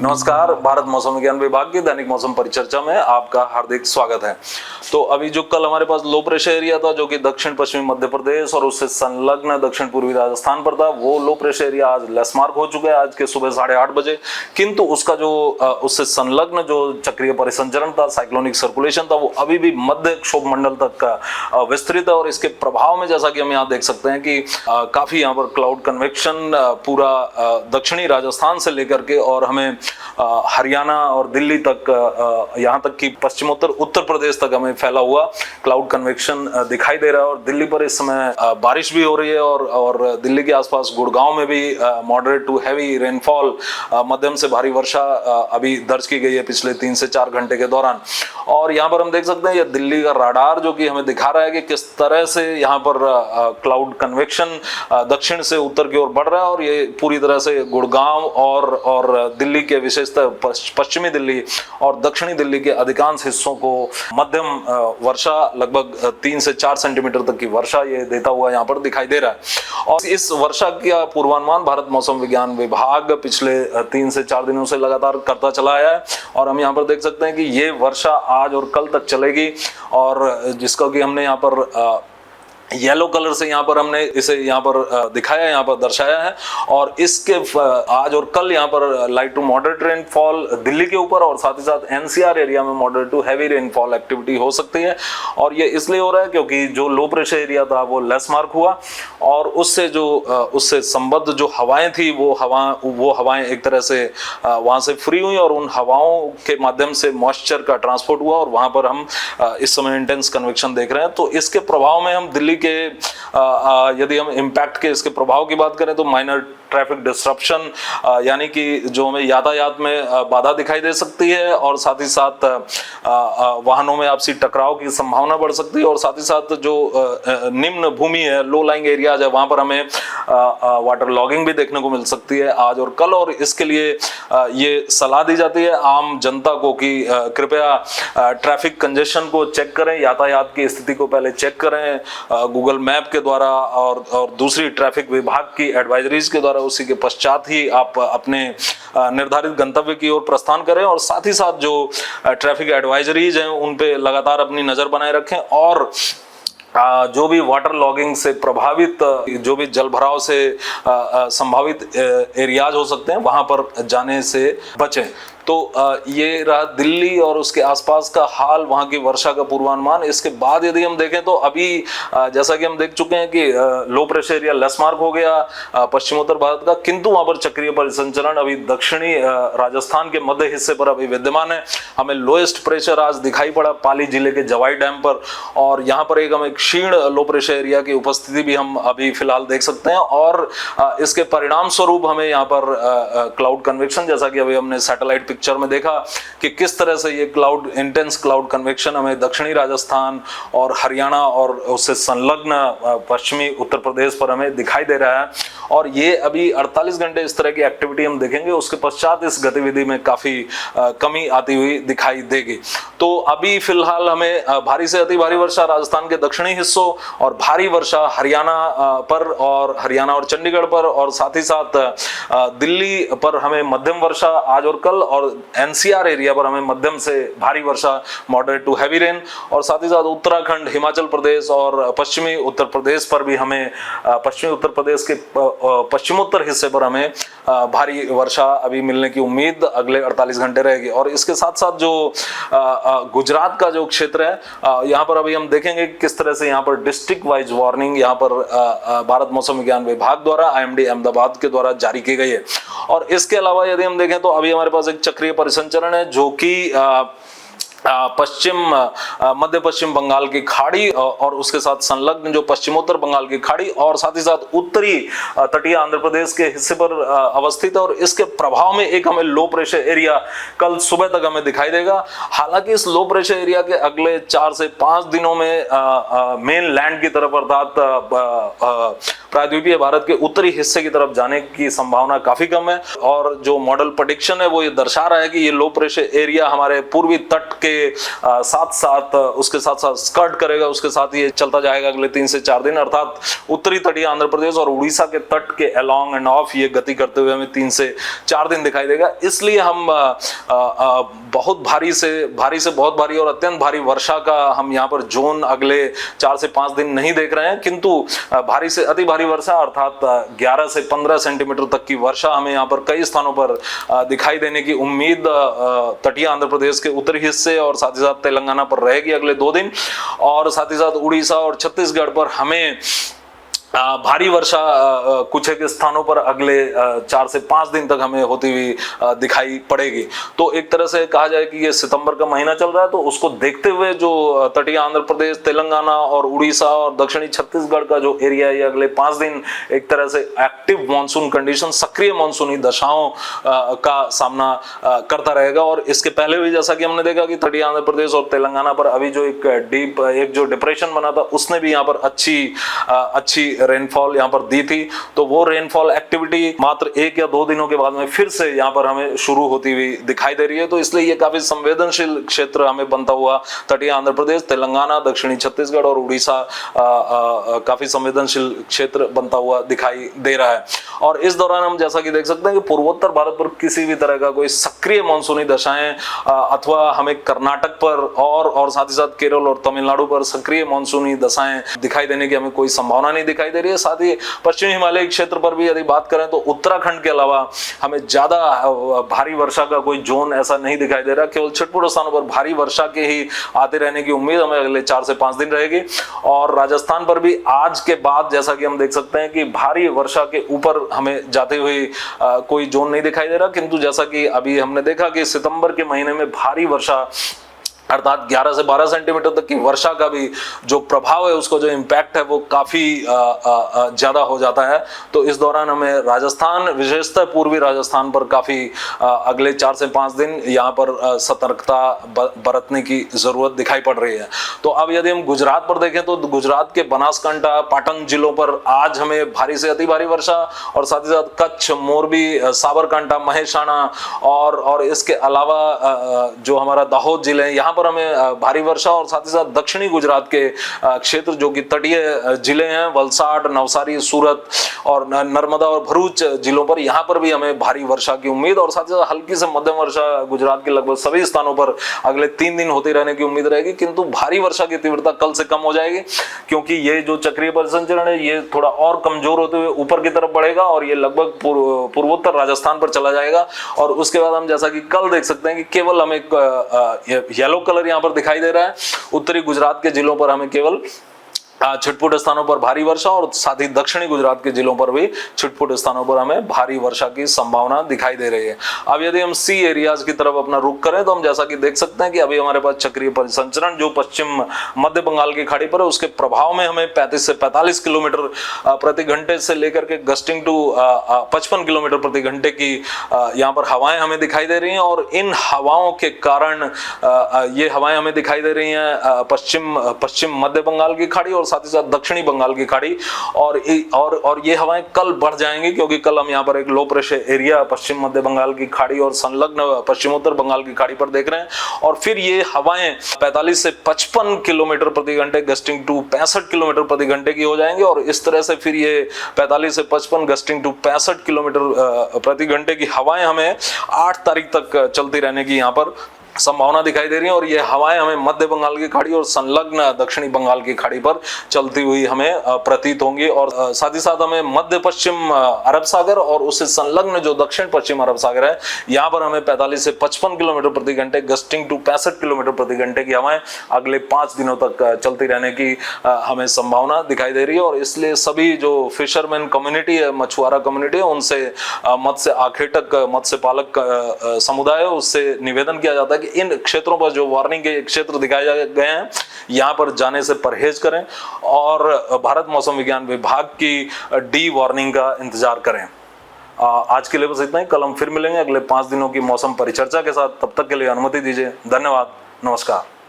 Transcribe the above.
नमस्कार, भारत मौसम विज्ञान विभाग की दैनिक मौसम परिचर्चा में आपका हार्दिक स्वागत है। तो अभी जो कल हमारे पास लो प्रेशर एरिया था जो कि दक्षिण पश्चिमी मध्य प्रदेश और उससे संलग्न दक्षिण पूर्वी राजस्थान पर था, वो लो प्रेशर एरिया आज लेस मार्क हो चुका है आज के सुबह 8:30 बजे। किंतु उसका जो उससे संलग्न जो चक्रीय परिसंचरण था, साइक्लोनिक सर्कुलेशन था, वो अभी भी मध्य क्षोभ मंडल तक का विस्तृत है। और इसके प्रभाव में जैसा कि हम यहाँ देख सकते हैं कि काफी यहाँ पर क्लाउड कन्वेक्शन पूरा दक्षिणी राजस्थान से लेकर के और हमें हरियाणा और दिल्ली तक, यहाँ तक कि पश्चिमोत्तर उत्तर प्रदेश तक हमें फैला हुआ क्लाउड कन्वेक्शन दिखाई दे रहा है। और दिल्ली पर इस समय बारिश भी हो रही है और दिल्ली के आसपास गुड़गांव में भी मॉडरेट टू हैवी रेनफॉल, मध्यम से भारी वर्षा अभी दर्ज की गई है पिछले 3 से 4 घंटे के दौरान। और यहाँ पर हम देख सकते हैं ये दिल्ली का राडार जो कि हमें दिखा रहा है कि किस तरह से यहाँ पर क्लाउड कन्वेक्शन दक्षिण से उत्तर की ओर बढ़ रहा है। और ये पूरी तरह से गुड़गांव और दिल्ली के विशेषतः पश्चिमी दिल्ली और दक्षिणी दिल्ली के अधिकांश हिस्सों को मध्यम वर्षा, लगभग 3 से 4 सेंटीमीटर तक की वर्षा ये देता हुआ यहाँ पर दिखाई दे रहा है। और इस वर्षा का पूर्वानुमान भारत मौसम विज्ञान विभाग पिछले 3 से 4 दिनों से लगातार करता चला आया है। और हम यहाँ पर देख सकते हैं कि ये वर्षा आज और कल तक चलेगी, और जिसका कि हमने यहाँ पर येलो कलर से यहाँ पर हमने इसे यहाँ पर दिखाया, यहाँ पर दर्शाया है। और इसके आज और कल यहाँ पर light to moderate rainfall Delhi के ऊपर और साथ ही साथ एनसीआर एरिया में moderate to heavy rainfall activity हो सकती है। और ये इसलिए हो रहा है क्योंकि जो लो प्रेशर एरिया था वो लेस मार्क हुआ, और उससे संबद्ध जो हवाएं थी वो हवाएं एक तरह से वहां से फ्री हुई और उन हवाओं के माध्यम से मॉइस्चर का ट्रांसपोर्ट हुआ, और वहां पर हम इस समय इंटेंस कन्वेक्शन देख रहे हैं। तो इसके प्रभाव में हम दिल्ली के यदि हम इम्पैक्ट के इसके प्रभाव की बात करें तो माइनर ट्रैफिक डिस्ट्रप्शन, यानी कि जो हमें यातायात में बाधा दिखाई दे सकती है, और साथ ही साथ वाहनों में आपसी टकराव की संभावना बढ़ सकती है। और साथ ही साथ जो निम्न भूमि है, लो लाइंग एरियाज है, वहां पर हमें वाटर लॉगिंग भी देखने को मिल सकती है आज और कल। और इसके लिए ये सलाह दी जाती है आम जनता को कि कृपया ट्रैफिक कंजेशन को चेक करें, यातायात की स्थिति को पहले चेक करें गूगल मैप के द्वारा और दूसरी ट्रैफिक विभाग की एडवाइजरीज के द्वारा। उसी के पश्चात ही आप अपने निर्धारित गंतव्य की ओर प्रस्थान करें। और साथ ही साथ जो ट्रैफिक एडवाइजरीज हैं उन पे लगातार अपनी नजर बनाए रखें, और जो भी वाटर लॉगिंग से प्रभावित, जो भी जल भराव से संभावित एरियाज हो सकते हैं वहां पर जाने से बचें। तो ये रहा दिल्ली और उसके आसपास का हाल, वहां की वर्षा का पूर्वानुमान। इसके बाद यदि हम देखें तो अभी जैसा कि हम देख चुके हैं कि low pressure area less mark हो गया पश्चिमोत्तर भारत का, किंतु वहां पर चक्रीय परिसंचरण अभी दक्षिणी राजस्थान के मध्य हिस्से पर अभी विद्यमान है। हमें लोएस्ट प्रेशर आज दिखाई पड़ा पाली जिले के जवाई डैम पर, और यहाँ पर एक हमें क्षीण लो प्रेशर एरिया की उपस्थिति भी हम अभी फिलहाल देख सकते हैं। और इसके परिणाम स्वरूप हमें यहाँ पर क्लाउड कन्वेक्शन, जैसा कि अभी हमने सैटेलाइट पिक्चर में देखा कि किस तरह से ये इंटेंस क्लाउड कन्वेक्शन हमें दक्षिणी राजस्थान और हरियाणा और उससे संलग्न पश्चिमी उत्तर प्रदेश पर हमें दिखाई दे रहा है। और ये अभी 48 घंटे इस तरह की एक्टिविटी हम देखेंगे, उसके पश्चात इस गतिविधि में काफी कमी आती हुई दिखाई देगी। तो अभी फिलहाल हमें भारी से अति भारी वर्षा राजस्थान के दक्षिणी हिस्सों और भारी वर्षा हरियाणा पर और हरियाणा और चंडीगढ़ पर, और साथ ही साथ दिल्ली पर हमें मध्यम वर्षा आज और कल, और एनसीआर एरिया पर हमें मध्यम से भारी वर्षा मॉडरेट टू हैवी रेन, और साथ ही साथ उत्तराखंड, हिमाचल प्रदेश और पश्चिमी उत्तर प्रदेश पर भी हमें पश्चिमी उत्तर प्रदेश के पश्चिमोत्तर हिस्से पर हमें भारी वर्षा अभी मिलने की उम्मीद अगले 48 घंटे रहेगी। और इसके साथ साथ जो गुजरात का जो क्षेत्र है, यहाँ पर अभी हम देखेंगे किस तरह से यहाँ पर डिस्ट्रिक्ट वाइज वार्निंग यहाँ पर भारत मौसम विज्ञान विभाग द्वारा IMD अहमदाबाद के द्वारा जारी की गई है। और इसके अलावा यदि हम देखें तो अभी हमारे पास एक चक्रीय परिसंचरण है जो कि मध्य पश्चिम बंगाल की खाड़ी और उसके साथ संलग्न जो पश्चिमोत्तर बंगाल की खाड़ी और साथ ही साथ उत्तरी तटीय आंध्र प्रदेश के हिस्से पर अवस्थित है। और इसके प्रभाव में एक हमें लो प्रेशर एरिया कल सुबह तक हमें दिखाई देगा। हालांकि इस लो प्रेशर एरिया के अगले 4 से 5 दिनों में मेन लैंड की तरफ अर्थात प्रायद्वीपीय भारत के उत्तरी हिस्से की तरफ जाने की संभावना काफी कम है। और जो मॉडल प्रेडिक्शन है वो ये दर्शा रहा है कि ये लो प्रेशर एरिया हमारे पूर्वी तट के साथ साथ उसके साथ साथ स्कर्ट करेगा, उसके साथ ये चलता जाएगा अगले 3 से 4 दिन, अर्थात उत्तरी तटीय आंध्र प्रदेश और उड़ीसा के तट के अलोंग एंड ऑफ ये गति करते हुए हमें 3 से 4 दिन दिखाई देगा। इसलिए हम बहुत भारी से बहुत भारी और अत्यंत भारी वर्षा का हम यहाँ पर जोन अगले 4 से 5 दिन नहीं देख रहे हैं, किंतु भारी से अति भारी वर्षा अर्थात 11 से 15 सेंटीमीटर तक की वर्षा हमें यहाँ पर कई स्थानों पर दिखाई देने की उम्मीद तटीय आंध्र प्रदेश के उत्तरी हिस्से और साथ ही साथ तेलंगाना पर रहेगी अगले 2 दिन, और साथ ही साथ उड़ीसा और छत्तीसगढ़ पर हमें भारी वर्षा कुछ एक स्थानों पर अगले 4 से 5 दिन तक हमें होती हुई दिखाई पड़ेगी। तो एक तरह से कहा जाए कि ये सितंबर का महीना चल रहा है, तो उसको देखते हुए जो तटीय आंध्र प्रदेश, तेलंगाना और उड़ीसा और दक्षिणी छत्तीसगढ़ का जो एरिया है अगले 5 दिन एक तरह से एक्टिव मानसून कंडीशन, सक्रिय मानसूनी दशाओं का सामना करता रहेगा। और इसके पहले भी जैसा कि हमने देखा कि तटीय आंध्र प्रदेश और तेलंगाना पर अभी जो एक जो डिप्रेशन बना था उसने भी यहाँ पर अच्छी रेनफॉल यहां पर दी थी। तो वो रेनफॉल एक्टिविटी मात्र 1 या 2 दिनों के बाद में फिर से यहां पर हमें शुरू होती हुई दिखाई दे रही है। तो इसलिए ये काफी संवेदनशील क्षेत्र हमें बनता हुआ तटीय आंध्र प्रदेश, तेलंगाना, दक्षिणी छत्तीसगढ़ और उड़ीसा काफी संवेदनशील क्षेत्र बनता हुआ दिखाई दे रहा है। और इस दौरान हम जैसा कि देख सकते हैं कि पूर्वोत्तर भारत पर किसी भी तरह का कोई सक्रिय मानसूनी दशाएं अथवा हमें कर्नाटक पर और साथ ही साथ केरल और तमिलनाडु पर सक्रिय मानसूनी दशाएं दिखाई देने की हमें कोई संभावना नहीं दिखाई दे रही है। साथ ही पश्चिमी हिमालय क्षेत्र पर भी यदि बात करें तो उत्तराखंड के अलावा हमें ज्यादा भारी वर्षा का कोई जोन ऐसा नहीं दिखाई दे रहा। केवल छिटपुट स्थानों पर भारी वर्षा के ही आते रहने की उम्मीद हमें अगले 4 से 5 दिन रहेगी। और राजस्थान पर भी आज के बाद जैसा कि हम देख सकते हैं कि भारी वर्षा के ऊपर हमें जाते हुए कोई जोन नहीं दिखाई दे रहा, किंतु जैसा कि अभी हमने देखा कि सितंबर के महीने में भारी वर्षा अर्थात 11 से 12 सेंटीमीटर तक की वर्षा का भी जो प्रभाव है, उसको जो इम्पैक्ट है वो काफी ज्यादा हो जाता है। तो इस दौरान हमें राजस्थान, विशेषतः पूर्वी राजस्थान पर काफी अगले 4 से 5 दिन यहाँ पर सतर्कता बरतने की जरूरत दिखाई पड़ रही है। तो अब यदि हम गुजरात पर देखें तो गुजरात के बनासकांठा, पाटन जिलों पर आज हमें भारी से अति भारी वर्षा और साथ ही साथ कच्छ, मोरबी, साबरकांठा, महेसाणा और इसके अलावा जो हमारा दाहोद जिले हैं यहाँ पर हमें भारी वर्षा और साथ ही साथ दक्षिणी गुजरात के क्षेत्र जो कि तटीय जिले हैं, वलसाड, नवसारी, सूरत और नर्मदा और भरूच जिलों पर, यहाँ पर भी हमें भारी वर्षा की उम्मीद और साथ ही साथ हल्की से मध्यम वर्षा गुजरात के लगभग सभी स्थानों पर अगले 3 दिन होती रहने की उम्मीद रहेगी। किंतु भारी वर्षा की तीव्रता कल से कम हो जाएगी, क्योंकि ये जो चक्रीय परिसंचरण है ये थोड़ा और कमजोर होते हुए ऊपर की तरफ बढ़ेगा और ये लगभग पूर्वोत्तर राजस्थान पर चला जाएगा। और उसके बाद हम जैसा कि कल देख सकते हैं कि केवल हमें येलो कलर यहां पर दिखाई दे रहा है। उत्तरी गुजरात के जिलों पर हमें केवल छिटपुट स्थानों पर भारी वर्षा और साथ ही दक्षिणी गुजरात के जिलों पर भी छिटपुट स्थानों पर हमें भारी वर्षा की संभावना दिखाई दे रही है। अब यदि हम सी एरियाज की तरफ अपना रुख करें तो हम जैसा कि देख सकते हैं कि अभी हमारे पास चक्रीय परिसंचरण जो पश्चिम मध्य बंगाल की खाड़ी पर है, उसके प्रभाव में हमें 35 से 45 किलोमीटर प्रति घंटे से लेकर के गस्टिंग टू 55 किलोमीटर प्रति घंटे की यहाँ पर हवाएं हमें दिखाई दे रही हैं। और इन हवाओं के कारण ये हवाएं हमें दिखाई दे रही हैं पश्चिम मध्य बंगाल की खाड़ी और साथ ही साथ दक्षिणी बंगाल की खाड़ी। और ये हवाएं कल बढ़ जाएंगी, क्योंकि कल हम यहाँ पर एक लो प्रेशर एरिया पश्चिम मध्य बंगाल की खाड़ी और संलग्न पश्चिमोत्तर बंगाल की खाड़ी पर देख रहे हैं। और फिर ये हवाएं 45 से 55 किलोमीटर प्रति घंटे गस्टिंग टू 65 किलोमीटर प्रति घंटे की हो जाएंगे। और इस तरह से फिर ये 45 से 55 गस्टिंग टू 65 किलोमीटर प्रति घंटे की हवाएं हमें 8 तारीख तक चलती रहने की यहाँ पर संभावना दिखाई दे रही है। और ये हवाएं हमें मध्य बंगाल की खाड़ी और संलग्न दक्षिणी बंगाल की खाड़ी पर चलती हुई हमें प्रतीत होंगी। और साथ ही साथ हमें मध्य पश्चिम अरब सागर और उससे संलग्न जो दक्षिण पश्चिम अरब सागर है, यहाँ पर हमें 45 से 55 किलोमीटर प्रति घंटे गस्टिंग टू 65 किलोमीटर प्रति घंटे की हवाएं अगले 5 दिनों तक चलती रहने की हमें संभावना दिखाई दे रही है। और इसलिए सभी जो फिशरमैन कम्युनिटी है, मछुआरा कम्युनिटी है, उनसे मत्स्य आखेटक, मत्स्य पालक समुदाय है, उससे निवेदन किया जाता है कि इन क्षेत्रों पर जो वार्निंग के क्षेत्र दिखाए गए हैं यहां पर जाने से परहेज करें और भारत मौसम विज्ञान विभाग की डी वार्निंग का इंतजार करें। आज के लिए बस इतना ही। कल हम फिर मिलेंगे अगले 5 दिनों की मौसम परिचर्चा के साथ। तब तक के लिए अनुमति दीजिए। धन्यवाद। नमस्कार।